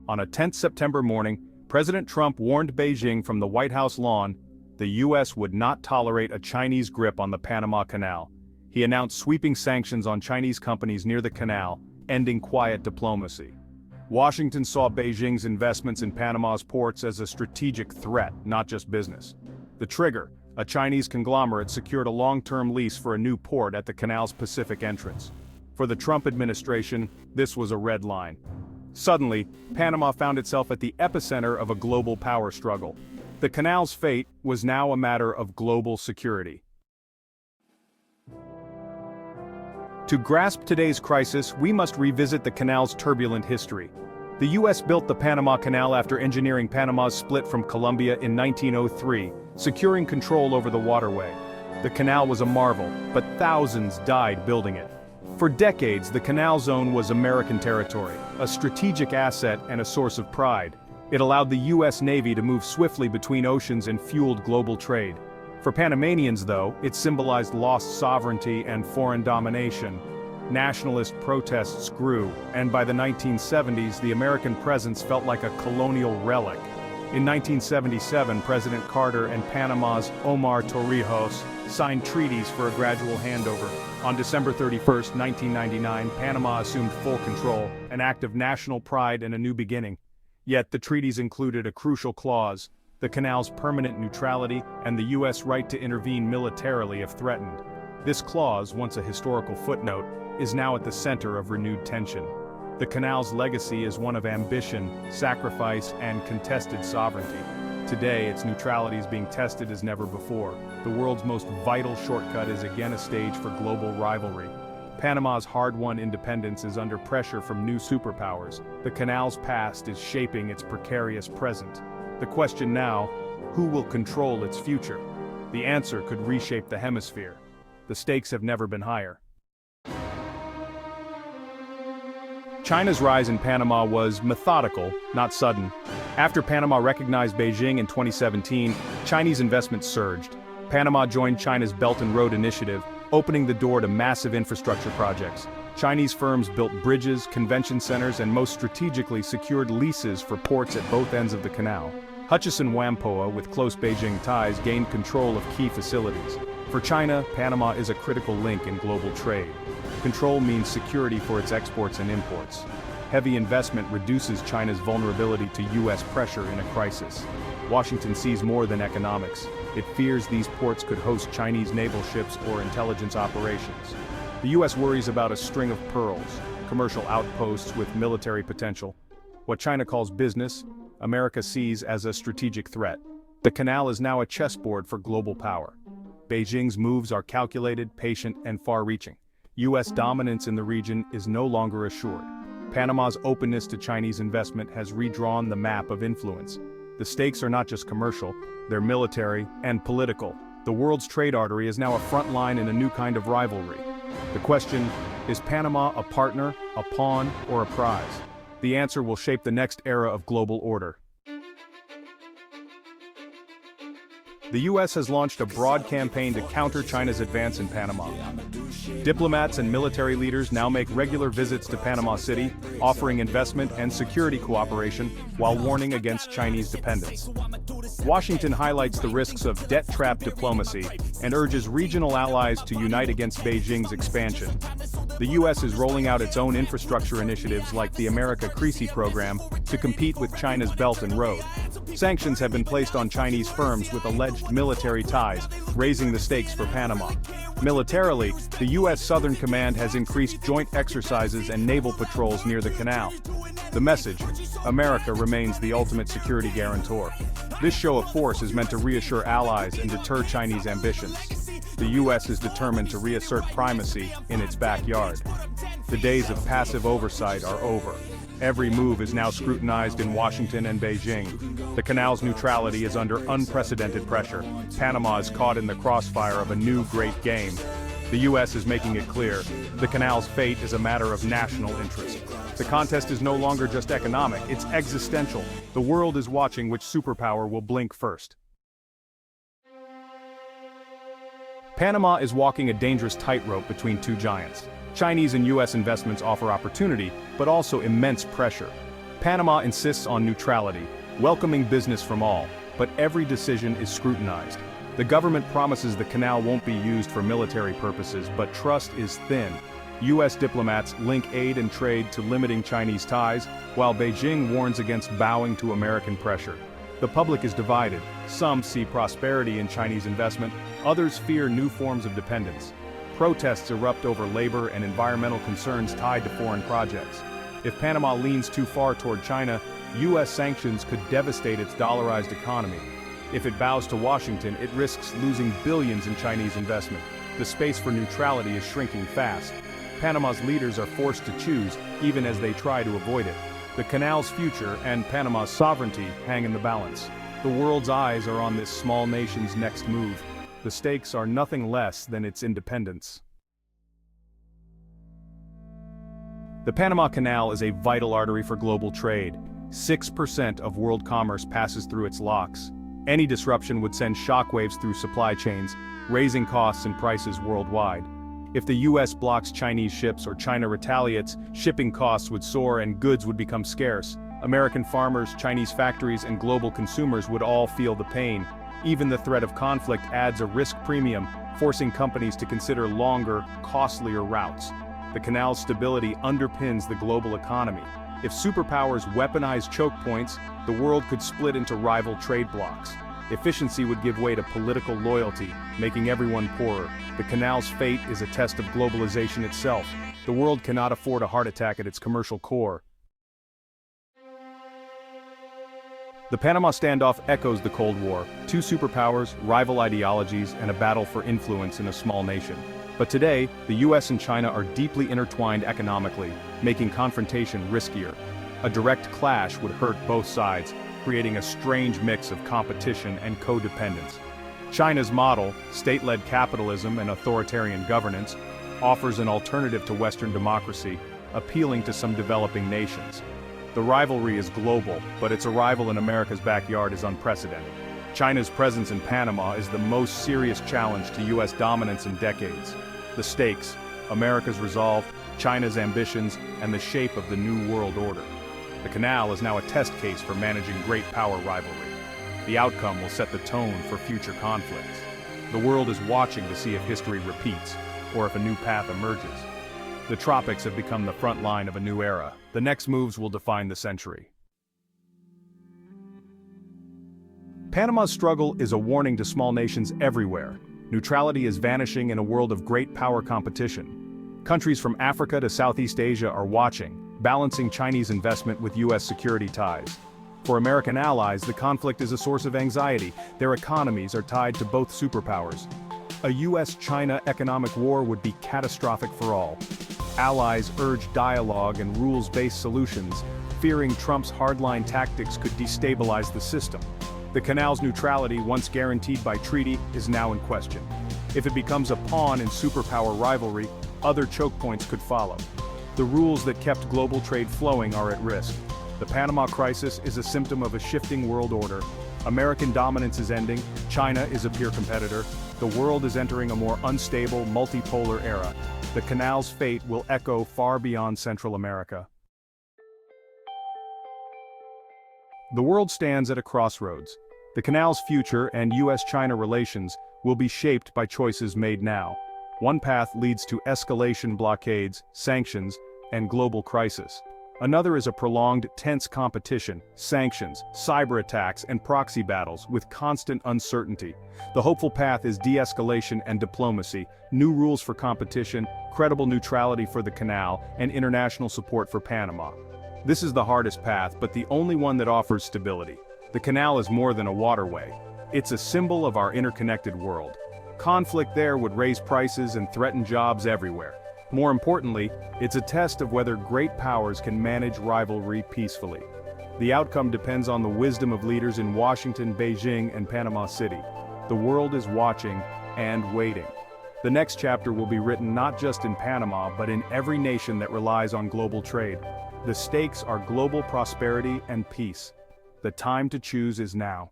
On a tense September morning, President Trump warned Beijing from the White House lawn the U.S. would not tolerate a Chinese grip on the Panama Canal. He announced sweeping sanctions on Chinese companies near the canal, ending quiet diplomacy. Washington saw Beijing's investments in Panama's ports as a strategic threat, not just business. The trigger, a Chinese conglomerate secured a long-term lease for a new port at the canal's Pacific entrance. For the Trump administration, this was a red line. Suddenly, Panama found itself at the epicenter of a global power struggle. The canal's fate was now a matter of global security. To grasp today's crisis, we must revisit the canal's turbulent history. The U.S. built the Panama Canal after engineering Panama's split from Colombia in 1903, securing control over the waterway. The canal was a marvel, but thousands died building it. For decades, the canal zone was American territory, a strategic asset and a source of pride. It allowed the U.S. Navy to move swiftly between oceans and fueled global trade. For Panamanians, though, it symbolized lost sovereignty and foreign domination. Nationalist protests grew, and by the 1970s, the American presence felt like a colonial relic. In 1977, President Carter and Panama's Omar Torrijos signed treaties for a gradual handover. On December 31, 1999, Panama assumed full control, an act of national pride and a new beginning. Yet the treaties included a crucial clause: the canal's permanent neutrality and the U.S. right to intervene militarily if threatened. This clause, once a historical footnote, is now at the center of renewed tension. The canal's legacy is one of ambition, sacrifice, and contested sovereignty. Today, its neutrality is being tested as never before. The world's most vital shortcut is again a stage for global rivalry. Panama's hard-won independence is under pressure from new superpowers. The canal's past is shaping its precarious present. The question now, who will control its future? The answer could reshape the hemisphere. The stakes have never been higher. China's rise in Panama was methodical, not sudden. After Panama recognized Beijing in 2017, Chinese investment surged. Panama joined China's Belt and Road Initiative, opening the door to massive infrastructure projects. Chinese firms built bridges, convention centers, and most strategically secured leases for ports at both ends of the canal. Hutchison Whampoa, with close Beijing ties, gained control of key facilities. For China, Panama is a critical link in global trade. Control means security for its exports and imports. Heavy investment reduces China's vulnerability to U.S. pressure in a crisis. Washington sees more than economics. It fears these ports could host Chinese naval ships or intelligence operations. The U.S. worries about a string of pearls, commercial outposts with military potential. What China calls business, America sees as a strategic threat. The canal is now a chessboard for global power. Beijing's moves are calculated, patient, and far-reaching. U.S. dominance in the region is no longer assured. Panama's openness to Chinese investment has redrawn the map of influence. The stakes are not just commercial, they're military and political. The world's trade artery is now a front line in a new kind of rivalry. The question, is Panama a partner, a pawn, or a prize? The answer will shape the next era of global order. The U.S. has launched a broad campaign to counter China's advance in Panama. Diplomats and military leaders now make regular visits to Panama City, offering investment and security cooperation while warning against Chinese dependence. Washington highlights the risks of debt-trap diplomacy and urges regional allies to unite against Beijing's expansion. The U.S. is rolling out its own infrastructure initiatives like the America Creasy program to compete with China's Belt and Road. Sanctions have been placed on Chinese firms with alleged military ties, raising the stakes for Panama. Militarily, the U.S. Southern Command has increased joint exercises and naval patrols near the canal. The message: America remains the ultimate security guarantor. This show of force is meant to reassure allies and deter Chinese ambitions. The U.S. is determined to reassert primacy in its backyard. The days of passive oversight are over. Every move is now scrutinized in Washington and Beijing. The canal's neutrality is under unprecedented pressure. Panama is caught in the crossfire of a new great game. The U.S. is making it clear, the canal's fate is a matter of national interest. The contest is no longer just economic, it's existential. The world is watching which superpower will blink first. Panama is walking a dangerous tightrope between two giants. Chinese and U.S. investments offer opportunity, but also immense pressure. Panama insists on neutrality, welcoming business from all, but every decision is scrutinized. The government promises the canal won't be used for military purposes, but trust is thin. U.S. diplomats link aid and trade to limiting Chinese ties, while Beijing warns against bowing to American pressure. The public is divided. Some see prosperity in Chinese investment, others fear new forms of dependence. Protests erupt over labor and environmental concerns tied to foreign projects. If Panama leans too far toward China, U.S. sanctions could devastate its dollarized economy. If it bows to Washington, it risks losing billions in Chinese investment. The space for neutrality is shrinking fast. Panama's leaders are forced to choose, even as they try to avoid it. The canal's future and Panama's sovereignty hang in the balance. The world's eyes are on this small nation's next move. The stakes are nothing less than its independence. The Panama Canal is a vital artery for global trade. 6% of world commerce passes through its locks. Any disruption would send shockwaves through supply chains, raising costs and prices worldwide. If the U.S. blocks Chinese ships or China retaliates, shipping costs would soar and goods would become scarce. American farmers, Chinese factories, and global consumers would all feel the pain. Even the threat of conflict adds a risk premium, forcing companies to consider longer, costlier routes. The canal's stability underpins the global economy. If superpowers weaponize choke points, the world could split into rival trade blocs. Efficiency would give way to political loyalty, making everyone poorer. The canal's fate is a test of globalization itself. The world cannot afford a heart attack at its commercial core. The Panama Standoff echoes the Cold War, two superpowers, rival ideologies, and a battle for influence in a small nation. But today, the US and China are deeply intertwined economically, making confrontation riskier. A direct clash would hurt both sides, creating a strange mix of competition and codependence. China's model, state-led capitalism and authoritarian governance, offers an alternative to Western democracy, appealing to some developing nations. The rivalry is global, but its arrival in America's backyard is unprecedented. China's presence in Panama is the most serious challenge to US dominance in decades. The stakes, America's resolve, China's ambitions, and the shape of the new world order. The canal is now a test case for managing great power rivalry. The outcome will set the tone for future conflicts. The world is watching to see if history repeats, or if a new path emerges. The tropics have become the front line of a new era. The next moves will define the century. Panama's struggle is a warning to small nations everywhere. Neutrality is vanishing in a world of great power competition. Countries from Africa to Southeast Asia are watching, balancing Chinese investment with US security ties. For American allies, the conflict is a source of anxiety. Their economies are tied to both superpowers. A US-China economic war would be catastrophic for all. Allies urge dialogue and rules-based solutions, fearing Trump's hardline tactics could destabilize the system. The canal's neutrality, once guaranteed by treaty, is now in question. If it becomes a pawn in superpower rivalry, other choke points could follow. The rules that kept global trade flowing are at risk. The Panama crisis is a symptom of a shifting world order. American dominance is ending, China is a peer competitor, the world is entering a more unstable, multipolar era. The canal's fate will echo far beyond Central America. The world stands at a crossroads. The canal's future and US-China relations will be shaped by choices made now. One path leads to escalation, blockades, sanctions, and global crisis. Another is a prolonged, tense competition, sanctions, cyber attacks, and proxy battles with constant uncertainty. The hopeful path is de-escalation and diplomacy, new rules for competition, credible neutrality for the canal, and international support for Panama. This is the hardest path, but the only one that offers stability. The canal is more than a waterway. It's a symbol of our interconnected world. Conflict there would raise prices and threaten jobs everywhere. More importantly, it's a test of whether great powers can manage rivalry peacefully. The outcome depends on the wisdom of leaders in Washington, Beijing, and Panama City. The world is watching and waiting. The next chapter will be written not just in Panama, but in every nation that relies on global trade. The stakes are global prosperity and peace. The time to choose is now.